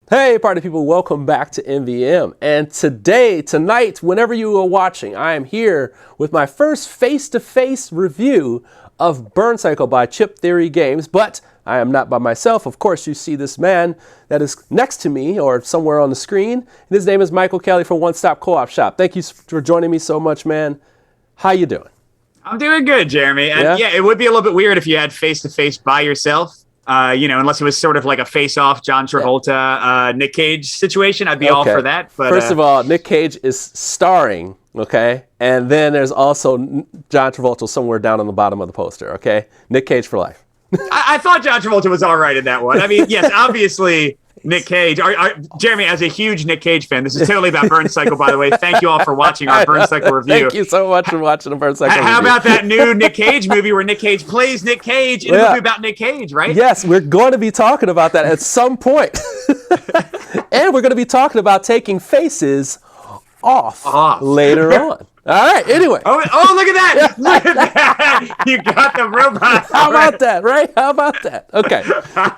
Hey, party people, welcome back to MVM. And tonight, whenever you are watching, I am here with my first face-to-face review of Burncycle by Chip Theory Games, but I am not by myself. Of course, you see this man that is next to me or somewhere on the screen. And his name is Michael Kelly from One Stop Coop Shop. Thank you for joining me so much, man. How you doing? I'm doing good, Jeremy. And yeah, it would be a little bit weird if you had face-to-face by yourself. Unless it was sort of like a face-off John Travolta, Nick Cage situation, I'd be all for that. But first of all, Nick Cage is starring, okay? And then there's also John Travolta somewhere down on the bottom of the poster, okay? Nick Cage for life. I thought John Travolta was all right in that one. I mean, yes, obviously Nick Cage. Jeremy, as a huge Nick Cage fan, this is totally about Burncycle, by the way. Thank you all for watching our Burncycle review. Thank you so much for watching the Burncycle review. How about that new Nick Cage movie where Nick Cage plays Nick Cage in a movie about Nick Cage, right? Yes, we're going to be talking about that at some point. And we're going to be talking about taking faces off. Later on. All right, anyway. Oh, look at that. Look at that. You got the robot. How about that, right? How about that? Okay.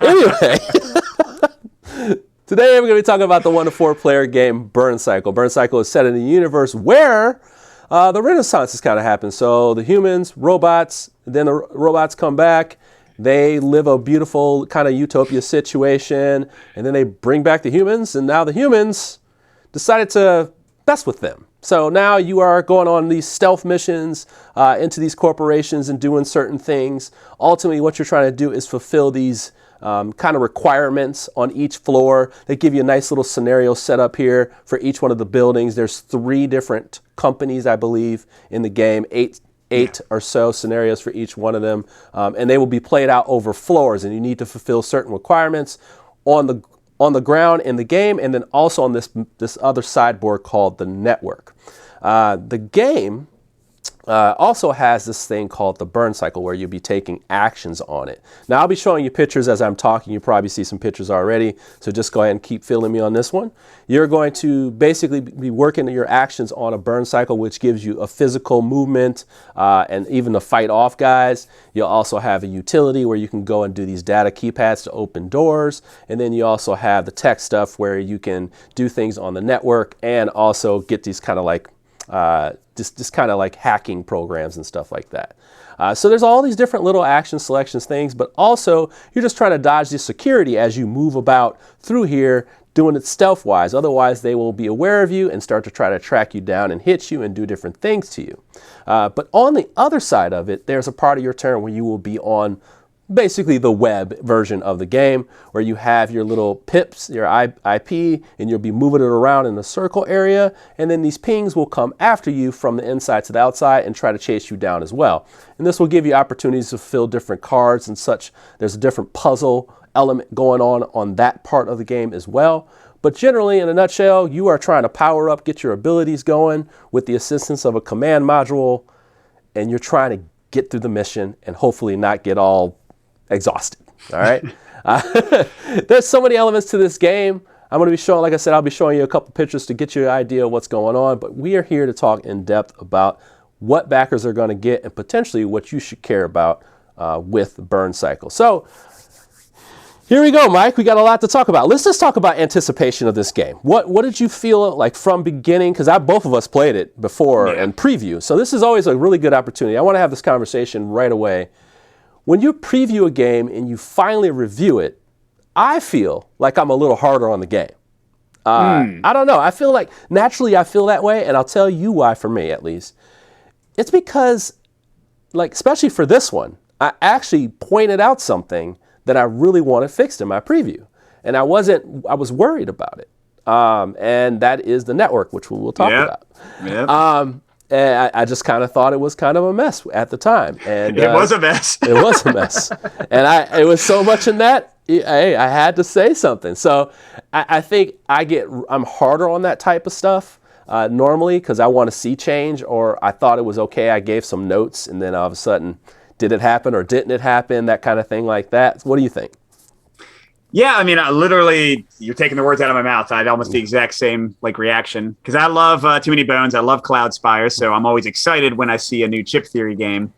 Anyway. Today we're going to be talking about the 1 to 4 player game Burncycle. Burncycle is set in a universe where the Renaissance has kind of happened. So the humans, robots, then the robots come back. They live a beautiful kind of utopia situation, and then they bring back the humans, and now the humans decided to mess with them. So now you are going on these stealth missions into these corporations and doing certain things. Ultimately, what you're trying to do is fulfill these kind of requirements on each floor. They give you a nice little scenario set up here for each one of the buildings. There's 3 different companies, I believe, in the game, eight or so scenarios for each one of them. And they will be played out over floors, and you need to fulfill certain requirements on the ground in the game, and then also on this other sideboard called the network. The game also has this thing called the Burncycle where you'll be taking actions on it. Now I'll be showing you pictures as I'm talking. You probably see some pictures already, so just go ahead and keep filling me on this one. You're going to basically be working your actions on a Burncycle, which gives you a physical movement and even to fight off guys. You'll also have a utility where you can go and do these data keypads to open doors, and then you also have the tech stuff where you can do things on the network and also get these kind of like just kind of like hacking programs and stuff like that. So there's all these different little action selections things, but also you're just trying to dodge the security as you move about through here, doing it stealth-wise. Otherwise, they will be aware of you and start to try to track you down and hit you and do different things to you. But on the other side of it, there's a part of your turn where you will be on basically the web version of the game where you have your little pips, your IP, and you'll be moving it around in the circle area, and then these pings will come after you from the inside to the outside and try to chase you down as well. And this will give you opportunities to fill different cards and such. There's a different puzzle element going on that part of the game as well. But generally, in a nutshell, you are trying to power up, get your abilities going with the assistance of a command module, and you're trying to get through the mission and hopefully not get all exhausted. All right. There's so many elements to this game. I'm going to be showing, like I said, I'll be showing you a couple pictures to get you an idea of what's going on, but we are here to talk in depth about what backers are going to get and potentially what you should care about with Burncycle. So here we go, Mike. We got a lot to talk about. Let's just talk about anticipation of this game. What did you feel like from beginning? Because both of us played it before and preview. So this is always a really good opportunity. I want to have this conversation right away. When you preview a game and you finally review it, I feel like I'm a little harder on the game. I don't know. I feel like naturally I feel that way, and I'll tell you why for me at least. It's because, like, especially for this one, I actually pointed out something that I really wanted fixed in my preview, and I was worried about it. And that is the network, which we will talk about. Yep. And I just kind of thought it was kind of a mess at the time. And it was a mess. It was a mess. And it was so much in that, I had to say something. So I think I'm harder on that type of stuff normally because I want to see change, or I thought it was okay. I gave some notes, and then all of a sudden, did it happen or didn't it happen? That kind of thing like that. What do you think? Yeah, I mean, literally, you're taking the words out of my mouth. I had almost the exact same reaction because I love Too Many Bones. I love Cloud Spire, so I'm always excited when I see a new Chip Theory game.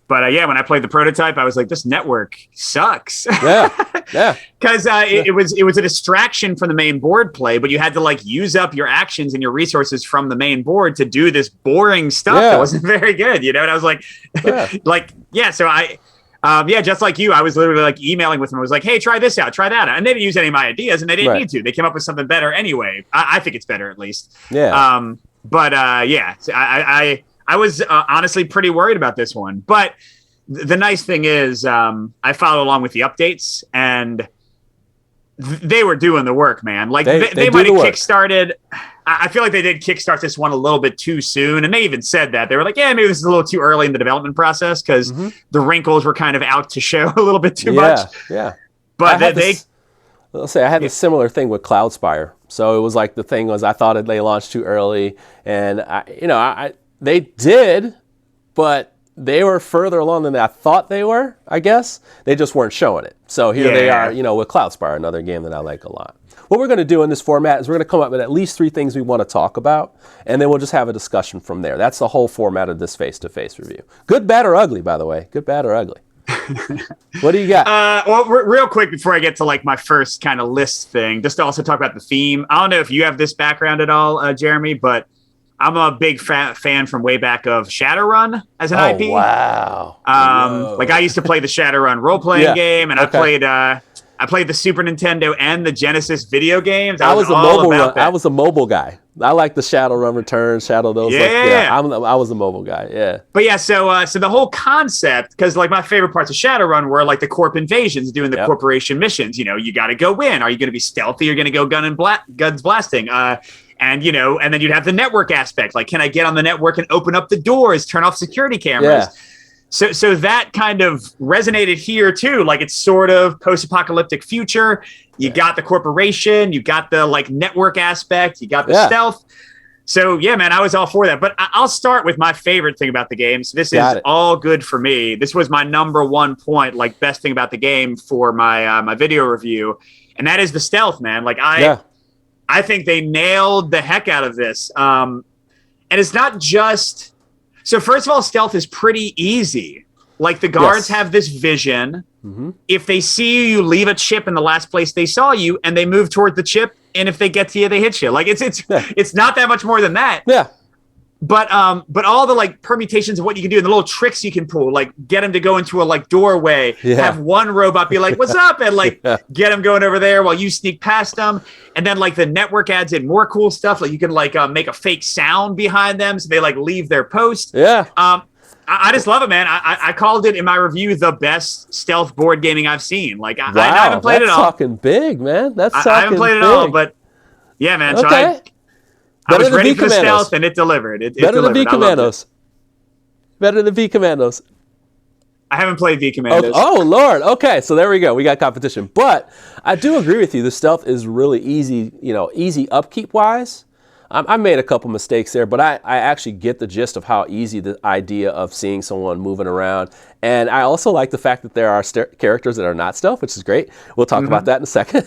But yeah, when I played the prototype, I was like, this network sucks. Yeah, yeah. Because it was a distraction from the main board play, but you had to like use up your actions and your resources from the main board to do this boring stuff that wasn't very good, you know? And I was like, so just like you, I was literally like emailing with them. I was like, hey, try this out, try that out. And they didn't use any of my ideas, and they didn't need to. They came up with something better anyway. I think it's better, at least. Yeah. I was honestly pretty worried about this one. But the nice thing is I followed along with the updates, and they were doing the work, man. Like they might have kickstarted. I feel like they did kickstart this one a little bit too soon. And they even said that. They were like, yeah, maybe this is a little too early in the development process because the wrinkles were kind of out to show a little bit too much. Yeah. But let's say I had a similar thing with Cloudspire. So it was like the thing was I thought they launched too early. And, they did, but they were further along than I thought they were, I guess. They just weren't showing it. So here they are, with Cloudspire, another game that I like a lot. What we're going to do in this format is we're going to come up with at least 3 things we want to talk about, and then we'll just have a discussion from there. That's the whole format of this face-to-face review. Good, bad, or ugly, by the way. Good, bad, or ugly. What do you got? Real quick before I get to like my first kind of list thing, just to also talk about the theme. I don't know if you have this background at all, Jeremy, but I'm a big fan from way back of Shadowrun as an IP. Wow. Like I used to play the Shadowrun role-playing game, and I played the Super Nintendo and the Genesis video games. I was a mobile guy. I like the Shadowrun Returns, Shadow those. I was a mobile guy. Yeah. But yeah, so the whole concept, because like my favorite parts of Shadowrun were like the corp invasions, doing the corporation missions. You got to go in. Are you going to be stealthy? You're going to go guns blasting. And then you'd have the network aspect. Like, can I get on the network and open up the doors, turn off security cameras? Yeah. So that kind of resonated here too. Like it's sort of post-apocalyptic future. You got the corporation, you got the like network aspect, you got the stealth. So yeah, man, I was all for that. But I'll start with my favorite thing about the game. So this is all good for me. This was my number 1 point, like best thing about the game for my my video review, and that is the stealth, man. Like I think they nailed the heck out of this. And it's not just... So first of all, stealth is pretty easy. Like the guards have this vision. Mm-hmm. If they see you, you leave a chip in the last place they saw you, and they move toward the chip. And if they get to you, they hit you. Like it's not that much more than that. Yeah. But all the like permutations of what you can do and the little tricks you can pull, like get them to go into a like doorway, have one robot be like, "What's up?" and like get them going over there while you sneak past them. And then like the network adds in more cool stuff, like you can like make a fake sound behind them so they like leave their post. Yeah. I just love it, man. I called it in my review the best stealth board gaming I've seen. Like I haven't played it all. That's talking big, man. I haven't played it all, but yeah, man. So I was ready for the stealth, and it delivered. Better than V Commandos. Better than V Commandos. I haven't played V Commandos. Oh, Lord. Okay, so there we go. We got competition. But I do agree with you. The stealth is really easy, easy upkeep-wise. I made a couple mistakes there, but I actually get the gist of how easy the idea of seeing someone moving around. And I also like the fact that there are characters that are not stealth, which is great. We'll talk about that in a second.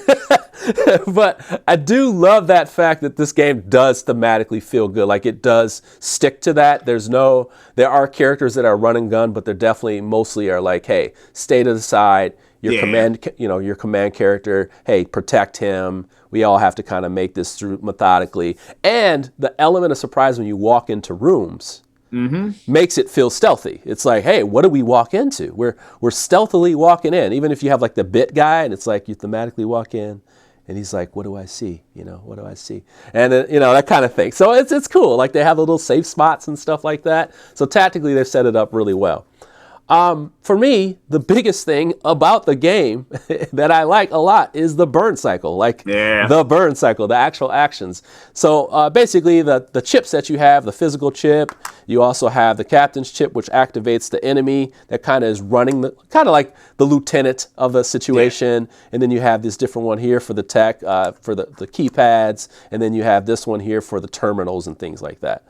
But I do love that fact that this game does thematically feel good. Like it does stick to that. There are characters that are run and gun, but they're definitely mostly are like, hey, stay to the side. Your command character, hey, protect him. We all have to kind of make this through methodically. And the element of surprise when you walk into rooms makes it feel stealthy. It's like, hey, what do we walk into? We're stealthily walking in. Even if you have like the bit guy and it's like you thematically walk in and he's like, what do I see? What do I see? And then, that kind of thing. So it's cool. Like they have little safe spots and stuff like that. So tactically they've set it up really well. For me, the biggest thing about the game that I like a lot is the burn cycle, the burn cycle, the actual actions. So basically the chips that you have, the physical chip, you also have the captain's chip, which activates the enemy that kind of is running, kind of like the lieutenant of the situation. Yeah. And then you have this different one here for the tech, for the keypads. And then you have this one here for the terminals and things like that.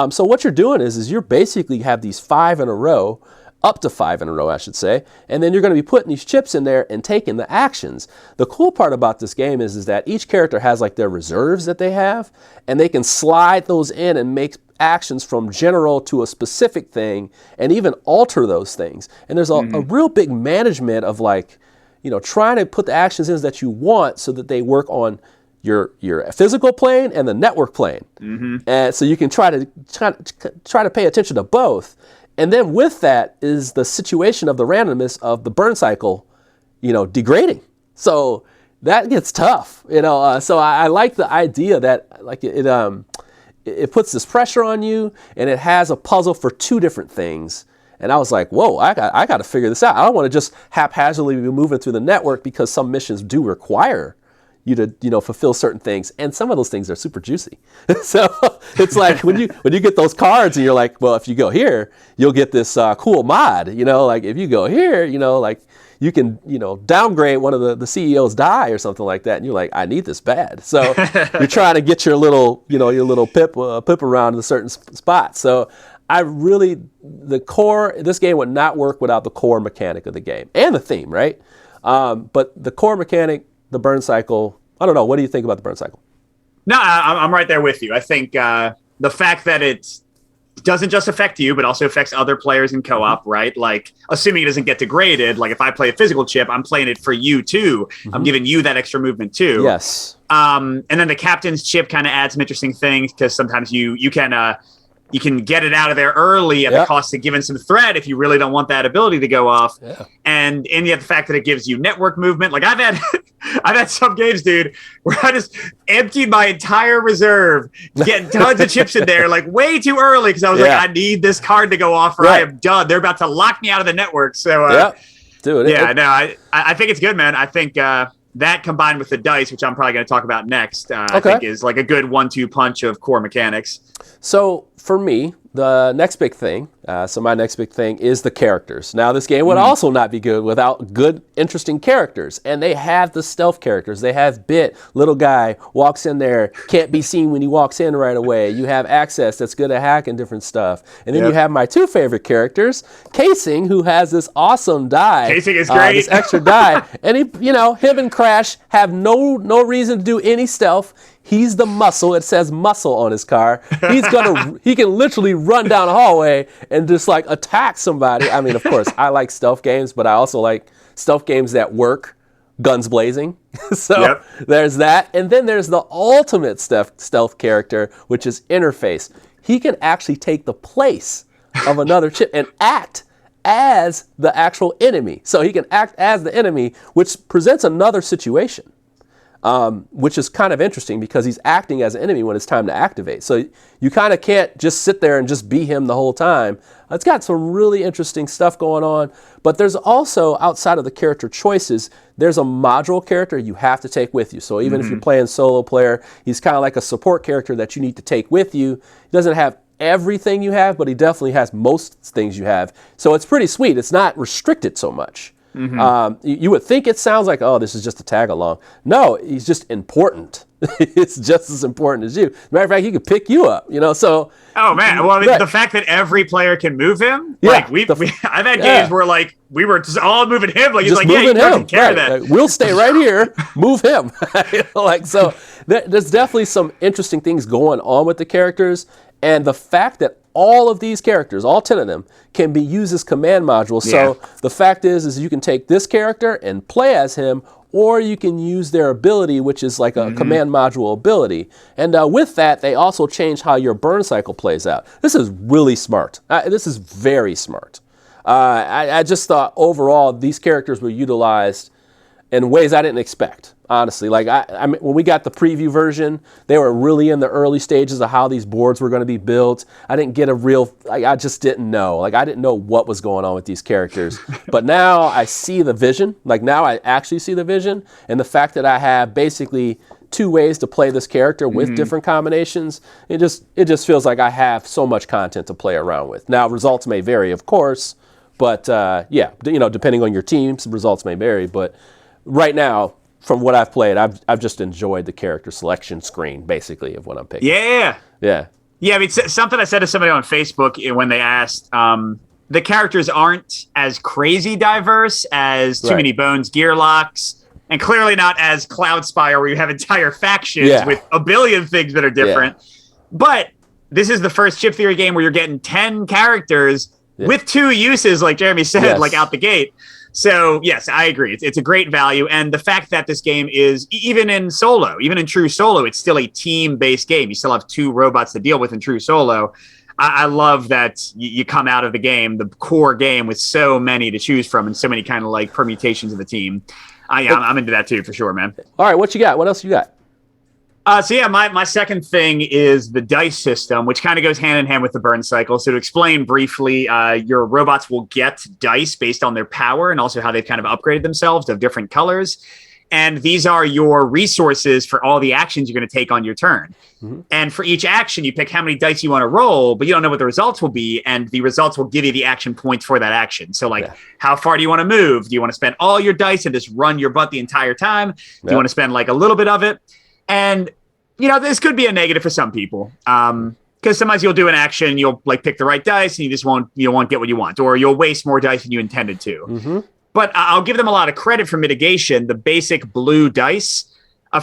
So what you're doing is you're basically have these 5 in a row up to 5 in a row, I should say. And then you're going to be putting these chips in there and taking the actions. The cool part about this game is that each character has like their reserves that they have, and they can slide those in and make actions from general to a specific thing and even alter those things. And there's a real big management of like, you know, trying to put the actions in that you want so that they work on your physical plane and the network plane. And so you can try to pay attention to both. And then with that is the situation of the randomness of the Burncycle, you know, degrading. So that gets tough, you know. So I like the idea that like it puts this pressure on you, and it has a puzzle for 2 different things. And I was like, whoa, I got to figure this out. I don't want to just haphazardly be moving through the network, because some missions do require you to, you know, fulfill certain things, and some of those things are super juicy. So it's like when you get those cards and you're like, well, if you go here, you'll get this cool mod, you know, like if you go here, you know, like you can, you know, downgrade one of the CEO's die or something like that, and you're like, I need this bad. So you're trying to get your little, you know, pip around in a certain spot. So this game would not work without the core mechanic of the game and the theme, right? But the core mechanic, the Burncycle, I don't know. What do you think about the Burncycle? No, I'm right there with you. I think the fact that it doesn't just affect you, but also affects other players in co-op, right? Like, assuming it doesn't get degraded, like if I play a physical chip, I'm playing it for you too. I'm giving you that extra movement too. Yes. And then the captain's chip kind of adds some interesting things, because sometimes you can get it out of there early at the cost of giving some threat if you really don't want that ability to go off. Yeah. And yet the fact that it gives you network movement, like I've had some games, dude, where I just emptied my entire reserve, getting tons of chips in there, like way too early, because I was like, I need this card to go off, or I am done. They're about to lock me out of the network. So, dude, I think it's good, man. I think that combined with the dice, which I'm probably going to talk about next, I think is like a good 1-2 punch of core mechanics. So for me, the next big thing, my next big thing is the characters. Now, this game would also not be good without good, interesting characters. And they have the stealth characters. They have Bit, little guy, walks in there, can't be seen when he walks in right away. You have Access, that's good at hacking different stuff. And then you have my 2 favorite characters, Casing, who has this awesome die. Casing is great. This extra die. And him and Crash have no reason to do any stealth. He's the muscle. It says muscle on his car. He can literally run down a hallway and just like attack somebody. I mean, of course, I like stealth games, but I also like stealth games that work, guns blazing. So there's that. And then there's the ultimate stealth character, which is Interface. He can actually take the place of another chip and act as the actual enemy. So he can act as the enemy, which presents another situation. Which is kind of interesting, because he's acting as an enemy when it's time to activate. So you kind of can't just sit there and just be him the whole time. It's got some really interesting stuff going on. But there's also, outside of the character choices, there's a module character you have to take with you. So even if you're playing solo player, he's kind of like a support character that you need to take with you. He doesn't have everything you have, but he definitely has most things you have. So it's pretty sweet. It's not restricted so much. You would think it sounds like, oh, this is just a tag along. No, he's just important. It's just as important as you. Matter of fact, he could pick you up, so. Oh, man. Well, I mean, the fact that every player can move him, like I've had games where like we were just all moving him. Like he's like, moving him. Carry that. Like, we'll stay right here, move him. So there's definitely some interesting things going on with the characters. And the fact that all of these characters, all 10 of them, can be used as command modules. So the fact is you can take this character and play as him, or you can use their ability, which is like a command module ability. And with that, they also change how your burn cycle plays out. This is really smart. This is very smart. I just thought overall these characters were utilized in ways I didn't expect, honestly. Like I mean, when we got the preview version, they were really in the early stages of how these boards were going to be built. I didn't get I just didn't know. Like I didn't know what was going on with these characters. But now I see the vision. Like now I actually see the vision, and the fact that I have basically 2 ways to play this character with different combinations, it just feels like I have so much content to play around with. Now results may vary, of course, but depending on your teams, results may vary. But right now, from what I've played, I've just enjoyed the character selection screen, basically, of what I'm picking. Yeah. I mean, something I said to somebody on Facebook when they asked, the characters aren't as crazy diverse as Too Many Bones, Gearlocks, and clearly not as Cloud Spire, where you have entire factions with a billion things that are different. But this is the first chip theory game where you're getting 10 characters with 2 uses, like Jeremy said, like out the gate. So, yes, I agree. It's a great value. And the fact that this game is, even in solo, even in true solo, it's still a team-based game. You still have 2 robots to deal with in true solo. I love that you come out of the game, the core game, with so many to choose from and so many kind of like permutations of the team. I'm into that too, for sure, man. All right, what you got? What else you got? My second thing is the dice system, which kind of goes hand in hand with the Burncycle. So to explain briefly, your robots will get dice based on their power and also how they've kind of upgraded themselves of different colors. And these are your resources for all the actions you're going to take on your turn. And for each action, you pick how many dice you want to roll, but you don't know what the results will be. And the results will give you the action points for that action. So like, how far do you want to move? Do you want to spend all your dice and just run your butt the entire time? Do you want to spend like a little bit of it? And, you know, this could be a negative for some people. Because sometimes you'll do an action, you'll like pick the right dice and you won't get what you want, or you'll waste more dice than you intended to. But I'll give them a lot of credit for mitigation. The basic blue dice,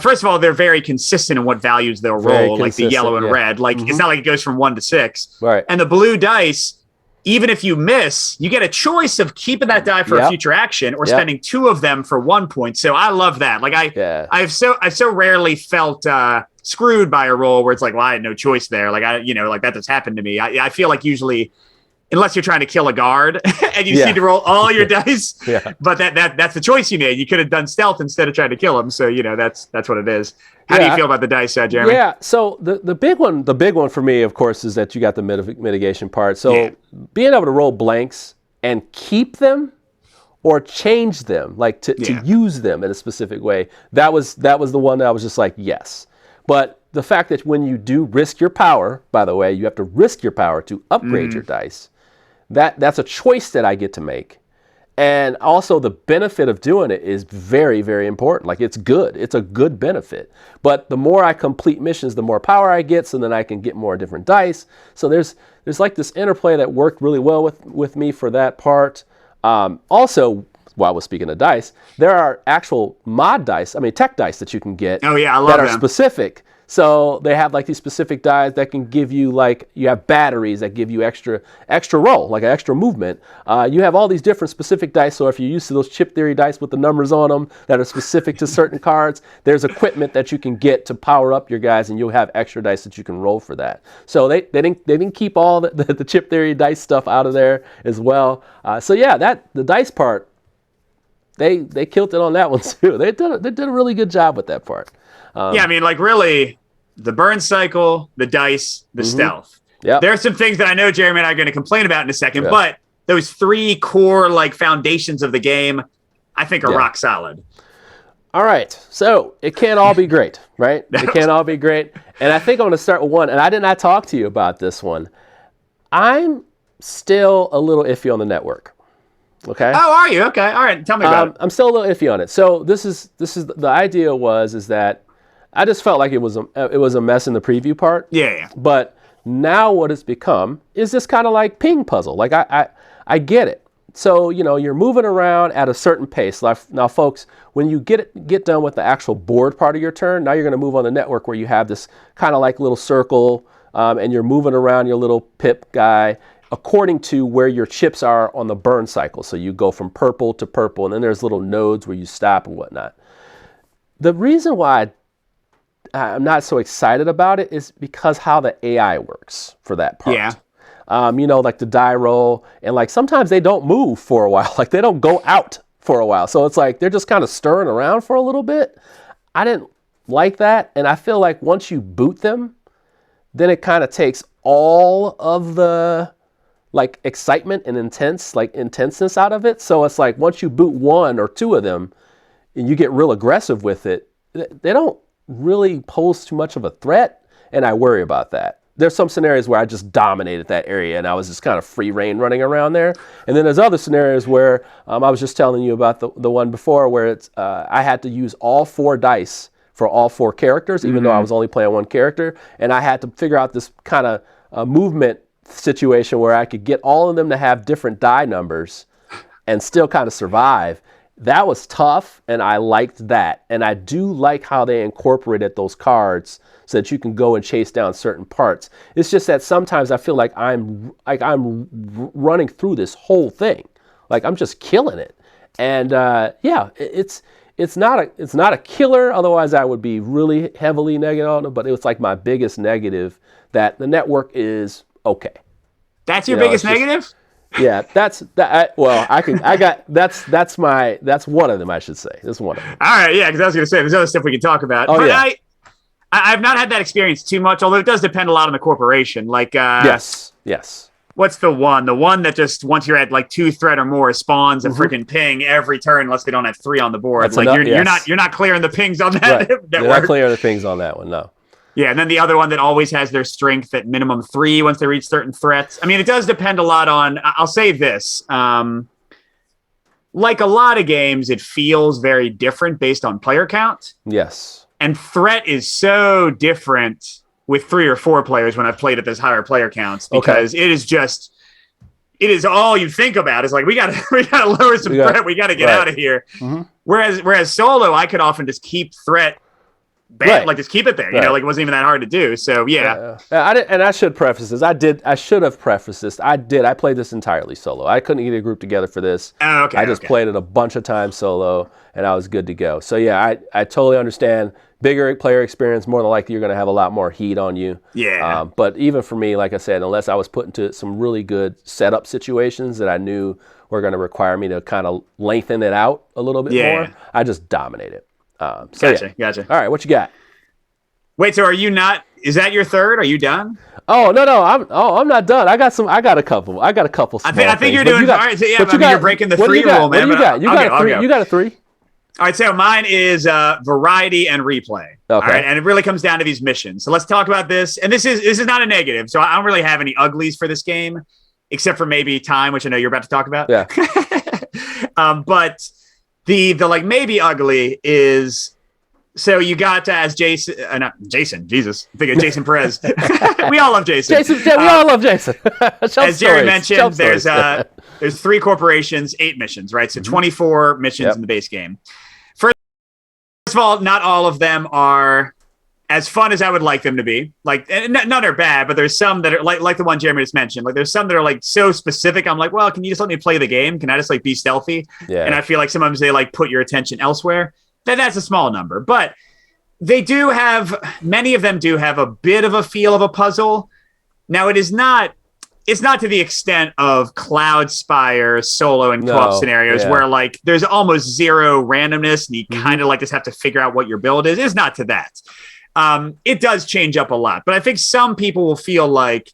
first of all, they're very consistent in what values they'll roll, like the yellow and red. Like it's not like it goes from 1 to 6. Right. And the blue dice, even if you miss, you get a choice of keeping that die for a future action or spending 2 of them for 1 point. So I love that. Like I've so rarely felt screwed by a roll where it's like, well, I had no choice there. Like like that just happened to me. I feel like usually, unless you're trying to kill a guard and you need to roll all your dice, but that's the choice you made. You could have done stealth instead of trying to kill him. So that's what it is. How do you feel about the dice, Jeremy? Yeah. So the big one for me, of course, is that you got the mitigation part. So being able to roll blanks and keep them or change them, like to use them in a specific way, that was the one that I was just like, yes. But the fact that when you do risk your power, by the way, you have to risk your power to upgrade your dice. That's a choice that I get to make. And also the benefit of doing it is very, very important. Like it's good. It's a good benefit. But the more I complete missions, the more power I get, so then I can get more different dice. So there's like this interplay that worked really well with me for that part. Also, while we're speaking of dice, there are actual mod dice, tech dice that you can get I love that are them. specific. So they have like these specific dice that can give you, like, you have batteries that give you extra roll, like an extra movement. You have all these different specific dice. So if you're used to those chip theory dice with the numbers on them that are specific to certain cards, there's equipment that you can get to power up your guys, and you'll have extra dice that you can roll for that. So they didn't keep all the chip theory dice stuff out of there as well. The dice part, they killed it on that one too. They did a really good job with that part. Really, the Burncycle, the dice, the stealth. There are some things that I know Jeremy and I are going to complain about in a second, but those 3 core like foundations of the game, I think are rock solid. All right, so it can't all be great, right? It can't all be great. And I think I'm going to start with one, and I did not talk to you about this one. I'm still a little iffy on the network. Okay. Oh, are you? Okay. All right. Tell me about it. I'm still a little iffy on it. So this is the idea is that I just felt like it was a mess in the preview part. Yeah. But now what it's become is this kind of like ping puzzle. Like I get it. So you're moving around at a certain pace. Now, folks, when you get done with the actual board part of your turn, now you're going to move on the network where you have this kind of like little circle, and you're moving around your little pip guy according to where your chips are on the burn cycle. So you go from purple to purple, and then there's little nodes where you stop and whatnot. The reason why I'm not so excited about it is because how the AI works for that part. Yeah. Like the die roll, and like sometimes they don't move for a while. Like they don't go out for a while. So it's like they're just kind of stirring around for a little bit. I didn't like that. And I feel like once you boot them, then it kind of takes all of the like excitement and intenseness out of it. So it's like once you boot 1 or 2 of them and you get real aggressive with it, they don't really pose too much of a threat, and I worry about that. There's some scenarios where I just dominated that area and I was just kind of free reign running around there. And then there's other scenarios where I was just telling you about the one before where it's I had to use all 4 dice for all 4 characters, even though I was only playing 1 character, and I had to figure out this kind of movement situation where I could get all of them to have different die numbers and still kind of survive. That was tough, and I liked that. And I do like how they incorporated those cards so that you can go and chase down certain parts. It's just that sometimes I feel like I'm running through this whole thing, like I'm just killing it. And it's not a killer. Otherwise, I would be really heavily negative on it. But it was like my biggest negative, that the network is okay. That's your biggest negative? Yeah, that's one of them, I should say. That's one of them. All right, yeah, because I was going to say there's other stuff we can talk about. Oh, but yeah. I've not had that experience too much, although it does depend a lot on the corporation. Like, yes. What's the one? The one that just once you're at like 2 threat or more spawns a freaking ping every turn unless they don't have 3 on the board. That's like enough, you're not clearing the pings on that. Right. network. You're not clearing the pings on that one, no. Yeah, and then the other one that always has their strength at minimum 3 once they reach certain threats. I mean, it does depend a lot on. I'll say this. Like a lot of games, it feels very different based on player count. Yes. And threat is so different with 3 or 4 players when I've played at those higher player counts, because it is all you think about. It's like we gotta lower some threat. We gotta get out of here. Mm-hmm. Whereas solo, I could often just keep threat bad, like just keep it there. You know, like it wasn't even that hard to do. So I should preface this. I should have prefaced this. I played this entirely solo. I couldn't get a group together for this. Oh, okay. I just played it a bunch of times solo, and I was good to go. So yeah, I totally understand. Bigger player experience, more than likely you're going to have a lot more heat on you. Yeah. But even for me, like I said, unless I was put into some really good setup situations that I knew were going to require me to kind of lengthen it out a little bit more, I just dominated. Gotcha. All right, what you got? Wait, so are you not? Is that your third? Are you done? Oh no, I'm not done. I got a couple. Small I think you're doing. All right, so you're breaking the 3 rule, man. What do you got? You got a 3. All right, so mine is variety and replay. Okay. All right, and it really comes down to these missions. So let's talk about this. And this is not a negative. So I don't really have any uglies for this game, except for maybe time, which I know you're about to talk about. Yeah. But the like maybe ugly is, so you got as Jason, not Jason, Jesus, I'm thinking Jason Perez. We all love Jason. We all love Jason. As Jerry mentioned, there's 3 corporations, 8 missions, right? So 24 missions in the base game. First of all, not all of them are as fun as I would like them to be. Like, none are bad, but there's some that are like the one Jeremy just mentioned. Like, there's some that are like so specific. I'm like, well, can you just let me play the game? Can I just like be stealthy? Yeah. And I feel like sometimes they like put your attention elsewhere. That's a small number, but they do have, many of them do have a bit of a feel of a puzzle. Now, it's not to the extent of Cloud Spire solo and co-op scenarios where like there's almost zero randomness and you kind of like just have to figure out what your build is. It's not to that. It does change up a lot, but I think some people will feel like,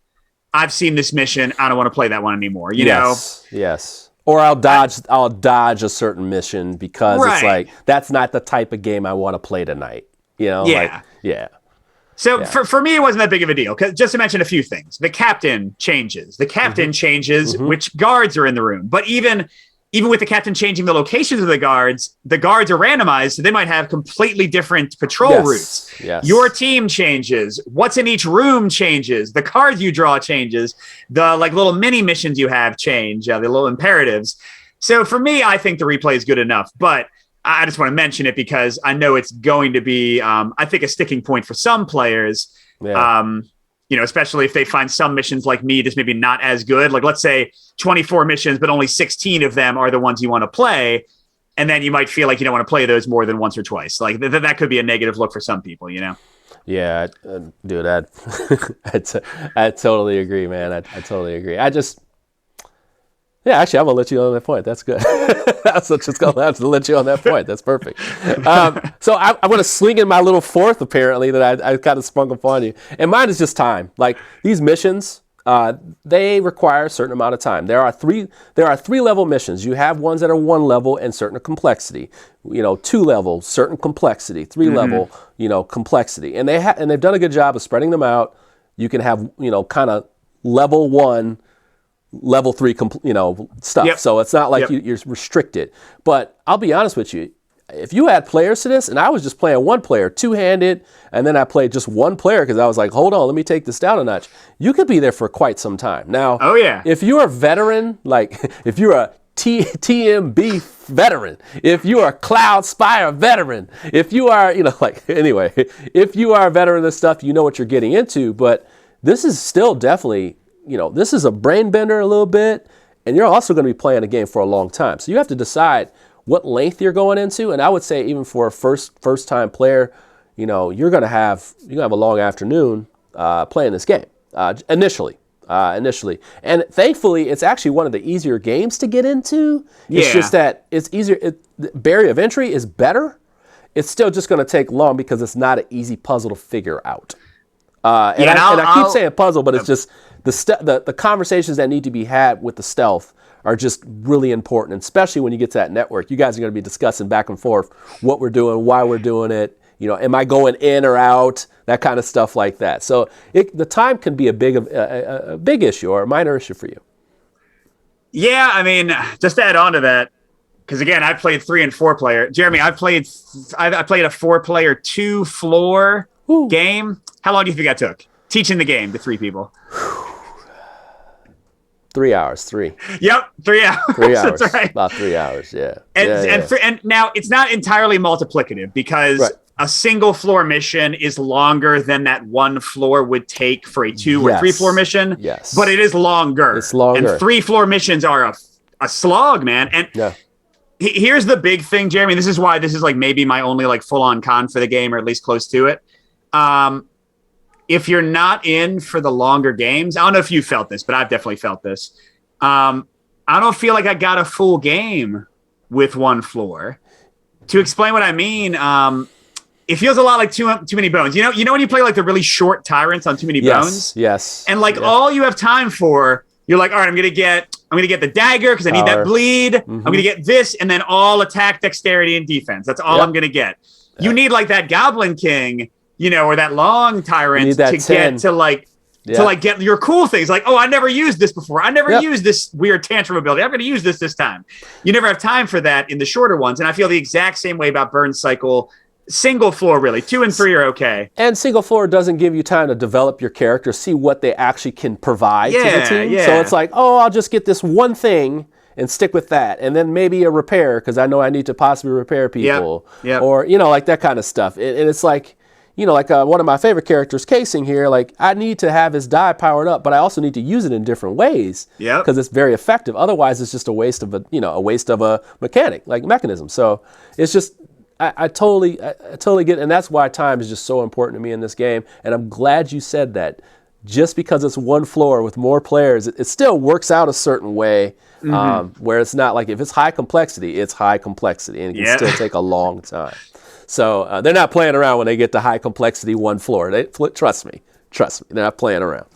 I've seen this mission, I don't want to play that one anymore. You know? Yes. Or I'll dodge a certain mission because it's like, that's not the type of game I want to play tonight. You know? So for me, it wasn't that big of a deal. Just to mention a few things, the captain changes. Which guards are in the room. But even with the captain changing the locations of the guards are randomized, so they might have completely different patrol routes. Yes. Your team changes. What's in each room changes. The cards you draw changes. The like little mini missions you have change. The little imperatives. So for me, I think the replay is good enough. But I just want to mention it because I know it's going to be, I think, a sticking point for some players. Yeah. Especially if they find some missions like me just maybe not as good. Like, let's say 24 missions, but only 16 of them are the ones you want to play. And then you might feel like you don't want to play those more than once or twice. Like, that could be a negative look for some people, you know? Yeah, dude, I totally agree, man. I totally agree. Yeah, actually, I'm going to let you on that point. That's good. I'm just going to have to let you on that point. That's perfect. So I'm going to swing in my little 4th, apparently, that I kind of sprung upon you. And mine is just time. Like, these missions, they require a certain amount of time. There are 3 level missions. You have ones that are 1 level and certain complexity. 2 level, certain complexity. 3 level, complexity. And they've done a good job of spreading them out. You can have, kind of level 1, level 3 stuff. Yep. So it's not like you're restricted. But I'll be honest with you, if you add players to this, and I was just playing one player, two-handed, and then I played just one player because I was like, hold on, let me take this down a notch. You could be there for quite some time. Now, if you're a veteran, like if you're a TMB veteran, if you are a Cloud Spire veteran, if you are, anyway, if you are a veteran of this stuff, you know what you're getting into. But this is still definitely, this is a brain bender a little bit, and you're also going to be playing a game for a long time. So you have to decide what length you're going into. And I would say even for a first time player, you're going to have a long afternoon playing this game initially. And thankfully, it's actually one of the easier games to get into. It's just that it's easier. The barrier of entry is better. It's still just going to take long because it's not an easy puzzle to figure out. And I keep saying puzzle, but it's just the conversations that need to be had with the stealth are just really important, especially when you get to that network. You guys are going to be discussing back and forth what we're doing, why we're doing it. Am I going in or out? That kind of stuff like that. So the time can be a big issue or a minor issue for you. Yeah, I mean, just to add on to that, because again, I played 3 and 4 player. Jeremy, I played a 4-player 2-floor game. How long do you think that took? Teaching the game to 3 people. 3 hours. 3. Yep, 3 hours. 3 hours. That's right. About 3 hours. Yeah. And now it's not entirely multiplicative because a single floor mission is longer than that one floor would take for a 2 or 3 floor mission. Yes. But it is longer. It's longer. And 3 floor missions are a slog, man. And here's the big thing, Jeremy. This is why this is like maybe my only like full on con for the game, or at least close to it. If you're not in for the longer games, I don't know if you felt this, but I've definitely felt this. I don't feel like I got a full game with 1 floor. To explain what I mean, it feels a lot like too many bones. You know when you play like the really short tyrants on Too Many Bones? Yes. And like all you have time for, you're like, all right, I'm gonna get the dagger because I need that bleed. Mm-hmm. I'm gonna get this, and then all attack, dexterity, and defense. That's all I'm gonna get. You need like that Goblin King, or that long tyrant to 10. get to get your cool things. Like, oh, I never used this before. I never used this weird tantrum ability. I'm going to use this time. You never have time for that in the shorter ones. And I feel the exact same way about Burncycle. Single floor, really. 2 and 3 are okay. And single floor doesn't give you time to develop your character, see what they actually can provide to the team. Yeah. So it's like, oh, I'll just get this one thing and stick with that. And then maybe a repair because I know I need to possibly repair people. Yep. Or, like that kind of stuff. And it's like, one of my favorite characters, Casing here, like I need to have his die powered up, but I also need to use it in different ways because it's very effective. Otherwise, it's just a waste of a mechanism. So it's just, I totally get it. And that's why time is just so important to me in this game. And I'm glad you said that. Just because it's 1 floor with more players, it still works out a certain way where it's not like if it's high complexity, it's high complexity and it can still take a long time. So they're not playing around when they get to high complexity 1 floor. Trust me, they're not playing around.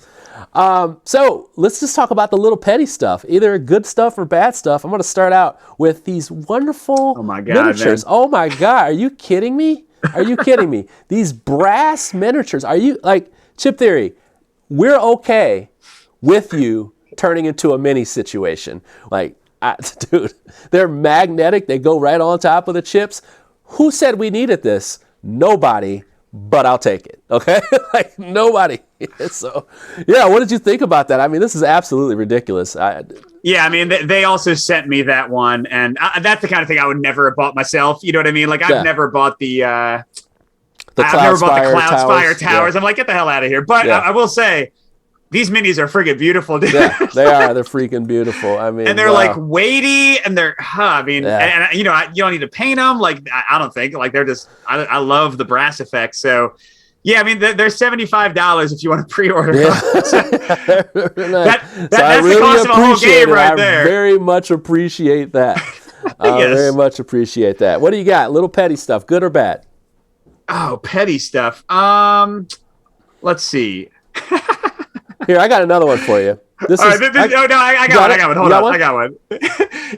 So let's just talk about the little petty stuff, either good stuff or bad stuff. I'm going to start out with these wonderful miniatures. Man. Oh my God, are you kidding me? These brass miniatures. Are you like Chip Theory? We're okay with you turning into a mini situation. Dude, they're magnetic. They go right on top of the chips. Who said we needed this? Nobody, but I'll take it. Okay? Nobody. So, what did you think about that? I mean, this is absolutely ridiculous. Yeah, I mean, they also sent me that one, and that's the kind of thing I would never have bought myself. You know what I mean? Like, I've never bought the Cloud Spire towers. Yeah. I'm like, get the hell out of here. But I will say, these minis are friggin' beautiful, dude. Yeah, they are. They're freaking beautiful. I mean, and they're like weighty, and they're, and you don't need to paint them. Like, I don't think like they're just. I love the brass effects. So, yeah, I mean, they're $75 if you want to pre-order. Yeah. That's the cost of a whole game right there. I very much appreciate that. Very much appreciate that. What do you got? Little petty stuff, good or bad? Oh, petty stuff. Let's see. Here, I got another one for you. I got one. Hold on. I got one.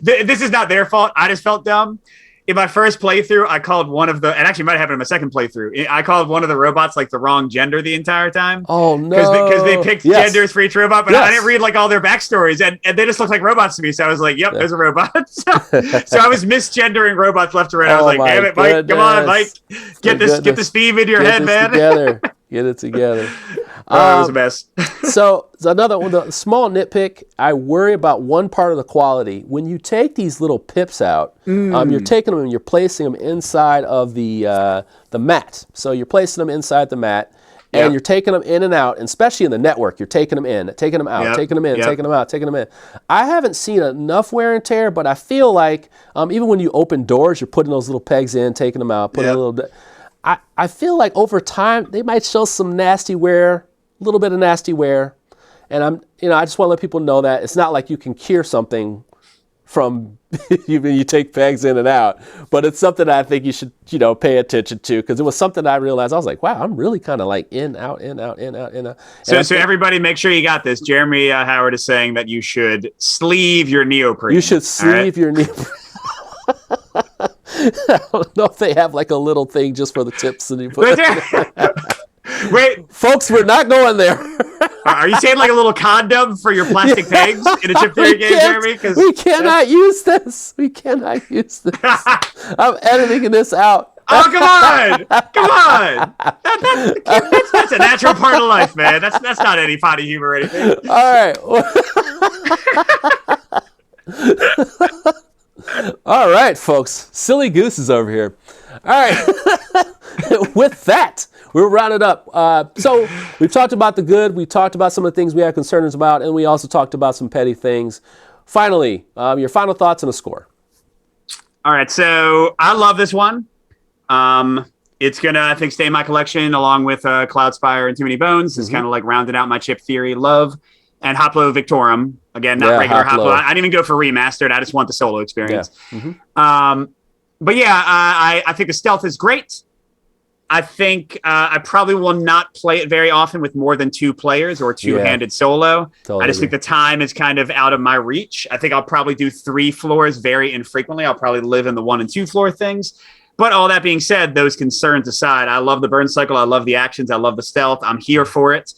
This is not their fault. I just felt dumb. in my first playthrough, I called one of the, and actually might have happened in my second playthrough. I called one of the robots like the wrong gender the entire time. Oh no! Because they picked genders for each robot, but Yes. I didn't read like all their backstories, and they just look like robots to me. So I was like, "Yep, there's a robot." so I was misgendering robots left to right. I was like, "Damn it, Mike! Come on, Mike! Get this theme into your head, man! Get it together." It was a mess. So another one, the small nitpick. I worry about one part of the quality. When you take these little pips out, you're taking them and you're placing them inside of the mat. So you're placing them inside the mat, and you're taking them in and out. And especially in the network, you're taking them in, taking them out, taking them in, taking them out, taking them in. I haven't seen enough wear and tear, but I feel like even when you open doors, you're putting those little pegs in, taking them out, putting a little. I feel like over time they might show some nasty wear. A little bit of nasty wear, and I just want to let people know that it's not like you can cure something from you take pegs in and out, but it's something I think you should pay attention to, because it was something I realized. I was like, wow, I'm really kind of like in out in out in out in out. So everybody, make sure you got this. Jeremy Howard is saying that you should sleeve your neoprene. You should sleeve your neoprene. I don't know if they have like a little thing just for the tips and you put. Wait, folks, we're not going there. Are you saying like a little condom for your plastic pegs in a chip theory game, Jeremy? We cannot use this. We cannot use this. I'm editing this out. Oh, come on. Come on. That's a natural part of life, man. That's not any funny humor or anything. All right. All right, folks. Silly Goose is over here. All right. With that, we'll round it up. So we've talked about the good. We talked about some of the things we have concerns about, and we also talked about some petty things. Finally, your final thoughts and a score. All right. So I love this one. It's going to, I think, stay in my collection along with Cloudspire and Too Many Bones. It's kind of like rounding out my chip theory love. And Hoplo Victorum. Again, not regular Hoplo. I didn't even go for remastered. I just want the solo experience. Yeah. But yeah, I think the stealth is great. I think I probably will not play it very often with more than 2 players or two-handed solo. Totally. I just think the time is kind of out of my reach. I think I'll probably do 3 floors very infrequently. I'll probably live in the 1 and 2 floor things. But all that being said, those concerns aside, I love the Burncycle. I love the actions. I love the stealth. I'm here for it.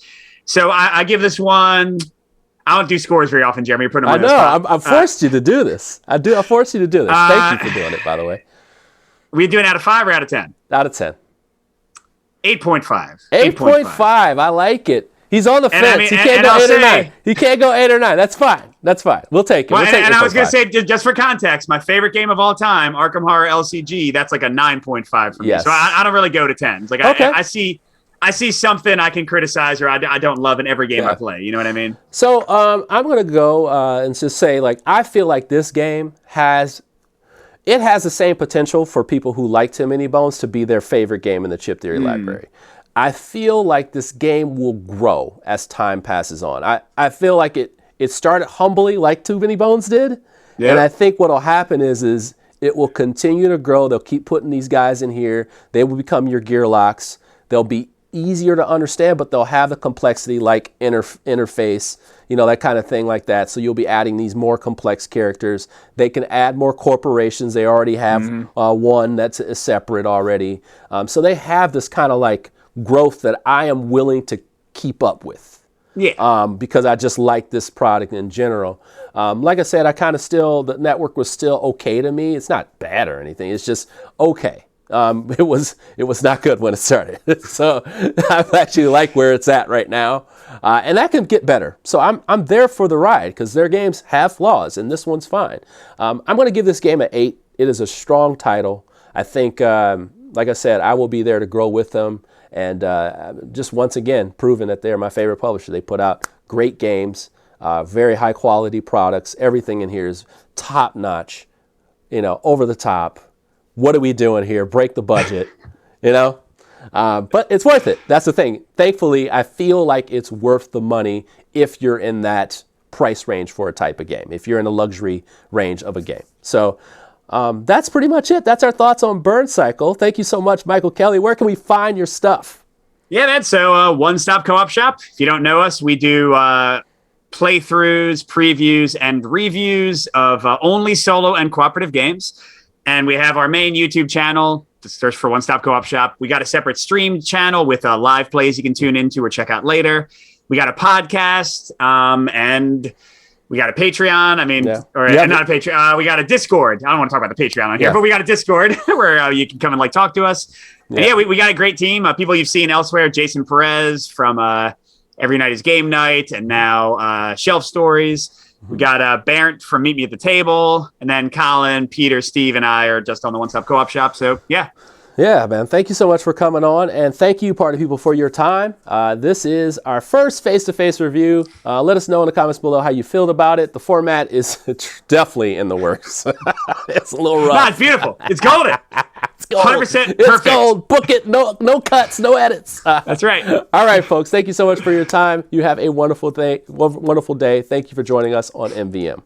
So I give this one. I don't do scores very often, Jeremy. You're putting them on the spot. I'm forced you to do this. I forced you to do this. Thank you for doing it, by the way. We doing out of 5 or out of 10? Out of 10. 8.5. 8.5. I like it. He's on the fence. He can't go 8 or 9. He can't go 8 or 9. That's fine. That's fine. We'll take it. Well, and I was going to say, just for context, my favorite game of all time, Arkham Horror LCG, that's like a 9.5 for me. So I don't really go to 10s. Like I see something I can criticize or I don't love in every game I play. You know what I mean? So I'm going to go and just say, like, I feel like this game has the same potential for people who like Too Many Bones to be their favorite game in the Chip Theory library. I feel like this game will grow as time passes on. I feel like it started humbly like Too Many Bones did. Yep. And I think what will happen is it will continue to grow. They'll keep putting these guys in here. They will become your gear locks. They'll be easier to understand, but they'll have the complexity like interface, that kind of thing like that. So you'll be adding these more complex characters. They can add more corporations. They already have one that's separate already. So they have this kind of like growth that I am willing to keep up with. Yeah. Because I just like this product in general. Like I said, the network was still okay to me. It's not bad or anything. It's just okay. It was not good when it started. So I actually like where it's at right now. And that can get better. So I'm there for the ride because their games have flaws and this one's fine. I'm going to give this game an 8. It is a strong title. I think, like I said, I will be there to grow with them. And just once again, proving that they're my favorite publisher. They put out great games, very high quality products. Everything in here is top notch, over the top. What are we doing here? Break the budget, But it's worth it. That's the thing. Thankfully, I feel like it's worth the money if you're in that price range for a type of game, if you're in a luxury range of a game. So that's pretty much it. That's our thoughts on Burncycle. Thank you so much, Michael Kelly. Where can we find your stuff? Yeah, man. So One Stop Co-op Shop. If you don't know us, we do playthroughs, previews, and reviews of only solo and cooperative games. And we have our main YouTube channel. Just search for One Stop Co-op Shop. We got a separate stream channel with live plays you can tune into or check out later. We got a podcast, and we got a Patreon. I mean, or not a Patreon. We got a Discord. I don't want to talk about the Patreon on here, but we got a Discord where you can come and like talk to us. Yeah, we got a great team. People you've seen elsewhere. Jason Perez from Every Night is Game Night, and now Shelf Stories. We got Barrett from Meet Me at the Table, and then Colin, Peter, Steve, and I are just on the One Stop Co-op Shop. So yeah. Yeah, man. Thank you so much for coming on, and thank you, Party People, for your time. This is our first face-to-face review. Let us know in the comments below how you feel about it. The format is definitely in the works. It's a little rough. No, it's beautiful. It's golden. It's gold. 100% perfect. It's gold. Book it. No cuts. No edits. That's right. All right, folks. Thank you so much for your time. You have a wonderful day. Thank you for joining us on MVM.